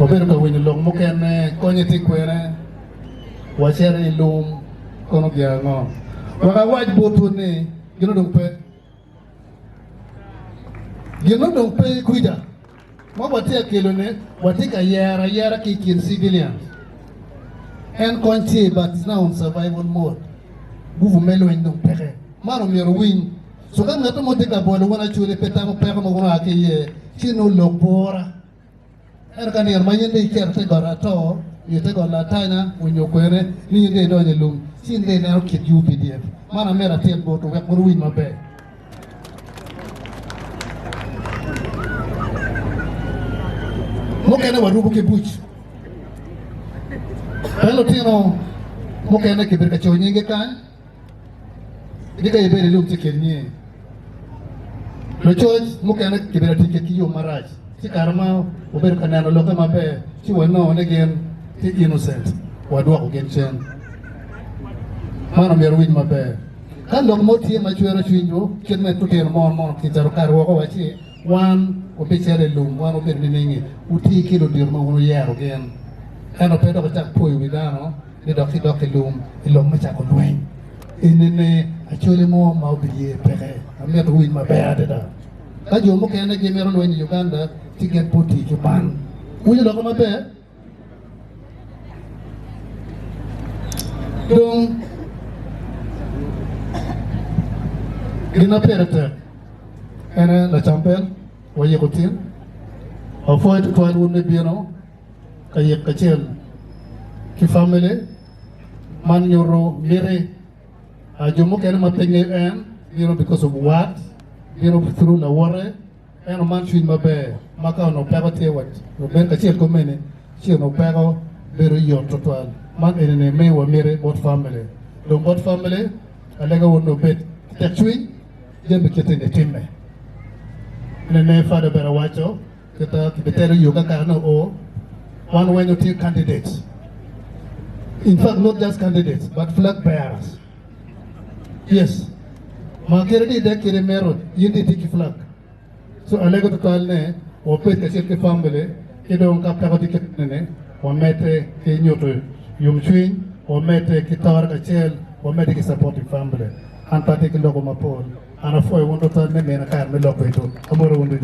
Obero ka winy long mukene konye tikwere wachere ilum kono giango waka waj botu ni gino dong pe kuida mo watia kelo ne watika yara kikin civilians and konti but is now on survival mode guvu melo indong peke maro mero win so kan ngato mo tika bolo wana chule petamo peke mo gona akiye chino lopora er kan yer manyende ikerte gorato yete gola tanya winyo kwere ni yende donye lum sinde ne okit UPDF mana mera tel boto wek mo win mabe mokene warubu ke buch pelo tino mokene ke berka chonyenge kan diga yebere lum tikenye lo choj mokene ke berka tiketi yo maraj si karma ober kanano loke mabe si wano ne gen ti innocent wadwa ko gen chen mana mer win mabe kan lok moti ma chwero chwinjo ken me tuten mon ki taro karwo ko wachi wan obichere lum wan ober ni ningi uti kilo dir ma wono yaro gen eno pedo ko tak poy widano ni doki lum ilom ma chako lwen inene Acholi mo ma obiye pere amet win mabe adeda ka jomo kene ge mero lwen Uganda tiget poti Japan uji loko mabe donc gina perete ene la champel waye kotin o foy to toil wonde bieno kaye kachel ki family man nyoro mire a jomo kene mapenge en because of what through la wore eno man chuin mabe maka no pego tie wat no ben kachel ko mene chi no pego bero yo total man ene me wa mire bot family donc bot family alega wono bet techui jembe ketene timme nene fada bera wacho kita kibetere yoga kana o one when you take candidates in fact not just candidates but flag bearers yes makere de kire mero yindi tiki flag so alega total ne o pet kachel ke family kedon ka pego tiket nene o mete ke nyoto yum chui o mete kitar kachel o mete ki supporting family an pati ki logo mapol ana foi wondo tan me mena kar me loko ito amoro wondo